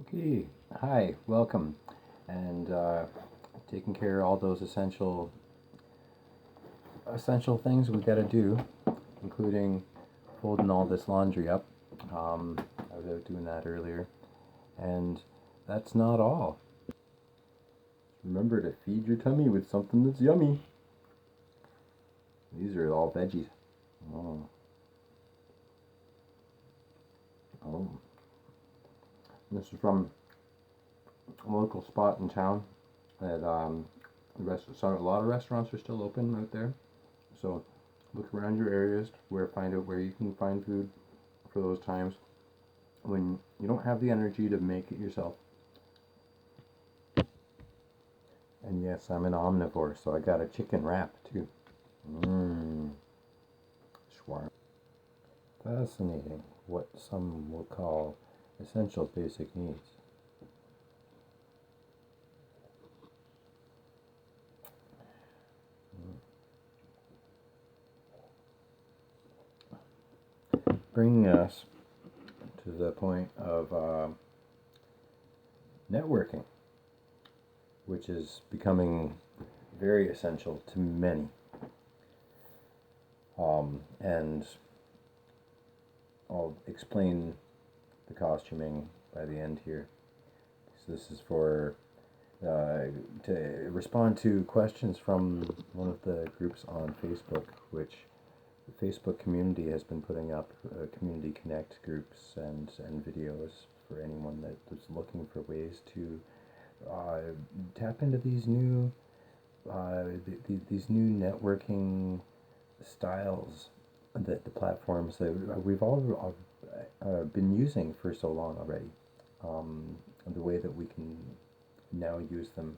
Okay, hi, welcome, and taking care of all those essential things we got to do, including folding all this laundry up. I was out doing that earlier, and that's not all. Remember to feed your tummy with something that's yummy. These are all veggies. Oh, oh. This is from a local spot in town that so a lot of restaurants are still open out there. So look around your areas find out where you can find food for those times when you don't have the energy to make it yourself. And yes, I'm an omnivore, so I got a chicken wrap too. Mmm, shawarma. Fascinating. What some will call essential basic needs. Bringing us to the point of networking, which is becoming very essential to many. And I'll explain the costuming by the end here. So this is for to respond to questions from one of the groups on Facebook, which the Facebook community has been putting up community connect groups and videos for anyone that is looking for ways to uh, tap into these new networking styles that the platforms that we've all been using for so long already. The way that we can now use them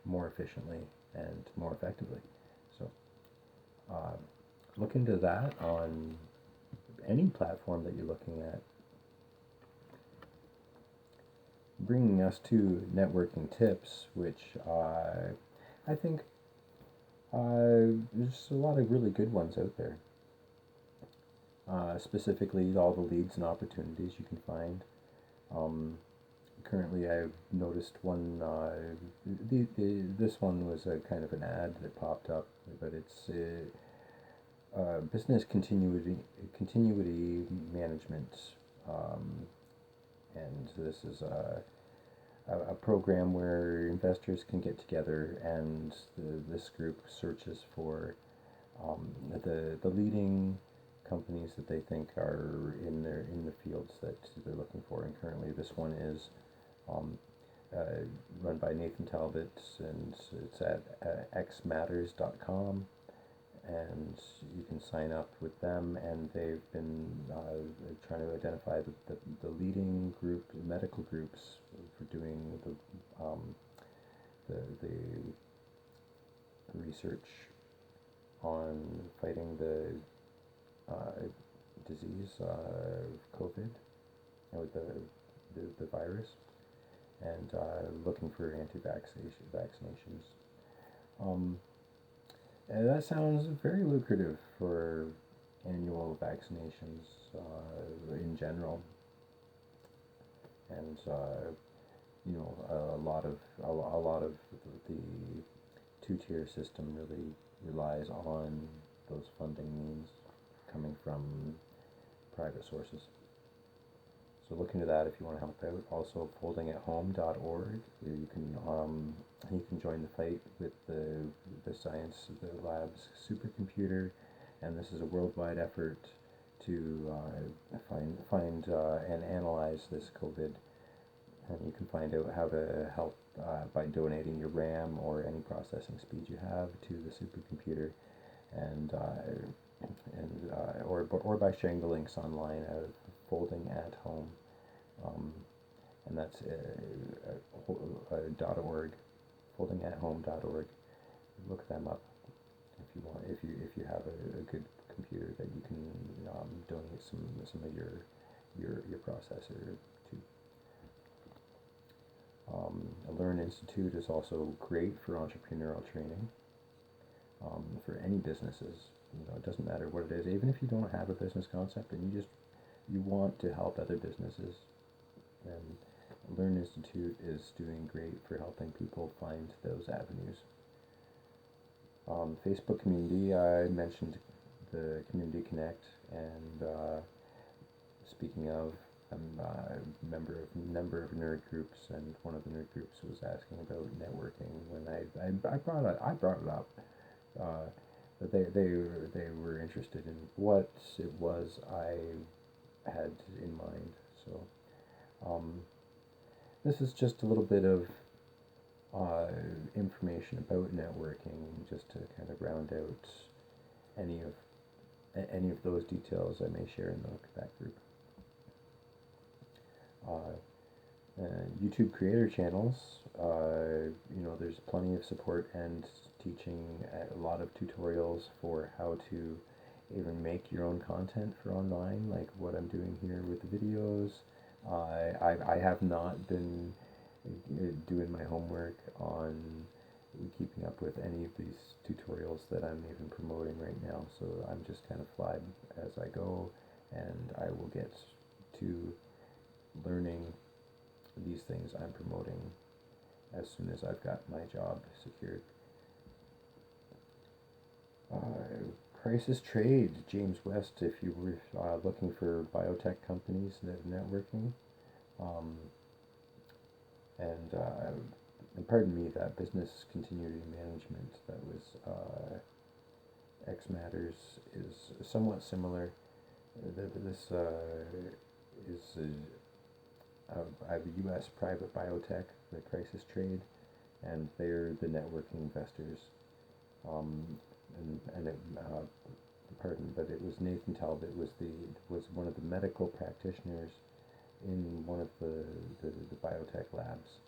more efficiently and more effectively. So uh, look into that on any platform that you're looking at. Bringing us to networking tips, which I think there's a lot of really good ones out there. Specifically, all the leads and opportunities you can find. Currently, I've noticed one. This one was a kind of an ad that popped up, but it's business continuity management, um, and this is a program where investors can get together, and this group searches for the leading companies that they think are in the fields that they're looking for. And currently, this one is um, run by Nathan Talbot, and it's at xmatters.com, and you can sign up with them. And they've been trying to identify the leading medical groups for doing the research on fighting the disease COVID, with the virus, and looking for vaccinations. Um, and that sounds very lucrative for annual vaccinations in general, and a lot of the two-tier system really relies on those funding means coming from private sources. So look into that if you want to help out. Also, foldingathome.org. You can join the fight with the science, the lab's supercomputer, and this is a worldwide effort to find and analyze this COVID. And you can find out how to help by donating your RAM or any processing speed you have to the supercomputer, and or by sharing the links online at Folding at Home, and that's .org, foldingathome.org. Look them up if you want. If you have a good computer that you can donate some of your processor to. Learn Institute is also great for entrepreneurial training for any businesses. It doesn't matter what it is, even if you don't have a business concept and you want to help other businesses. And Learn Institute is doing great for helping people find those avenues. Facebook community, I mentioned the Community Connect, and speaking of, I'm a member of nerd groups, and one of the nerd groups was asking about networking when I brought it up, but they were interested in what it was I had in mind. So this is just a little bit of information about networking, just to kind of round out any of those details I may share in that group. YouTube creator channels, there's plenty of support and teaching, a lot of tutorials for how to even make your own content for online, like what I'm doing here with the videos. I have not been doing my homework on keeping up with any of these tutorials that I'm even promoting right now, so I'm just kind of fly as I go, and I will get to learning these things I'm promoting as soon as I've got my job secured. Crisis Trade, James West, if you were looking for biotech companies networking. And pardon me, that business continuity management, that was X Matters, is somewhat similar. This is a U.S. private biotech, the Crisis Trade, and they're the networking investors. Pardon, but it was Nathan Talbot was one of the medical practitioners in one of the biotech labs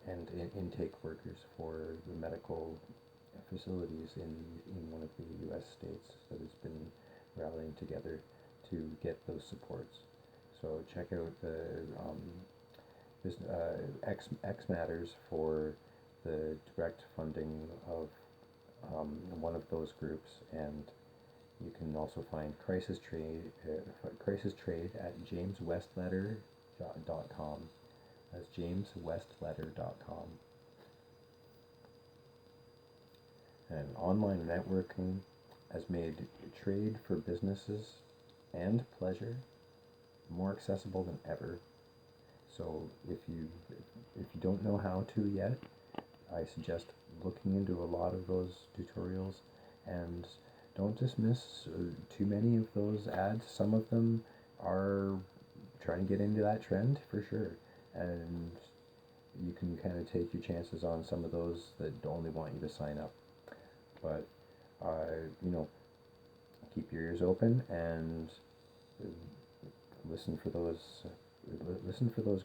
and intake workers for the medical facilities in one of the U.S. states that has been rallying together to get those supports. So check out the X Matters for the direct funding of one of those groups, and you can also find Crisis Trade at jameswestletter.com. That's jameswestletter.com. And online networking has made trade for businesses and pleasure more accessible than ever. So if you don't know how to yet, I suggest looking into a lot of those tutorials, and don't dismiss too many of those ads. Some of them are trying to get into that trend for sure, and you can kind of take your chances on some of those that only want you to sign up. But keep your ears open and listen for those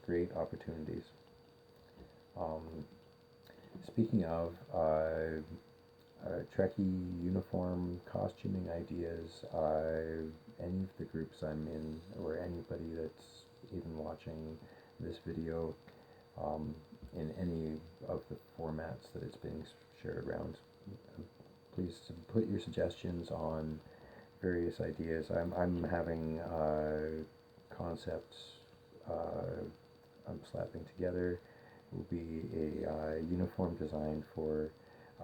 great opportunities. Speaking of Trekkie uniform costuming ideas, any of the groups I'm in, or anybody that's even watching this video in any of the formats that it's being shared around, please put your suggestions on various ideas. I'm having concepts I'm slapping together. Will be a uniform design for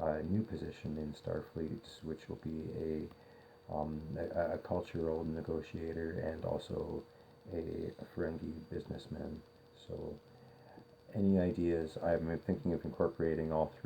a new position in Starfleet, which will be a cultural negotiator and also a Ferengi businessman. So any ideas? I'm thinking of incorporating all three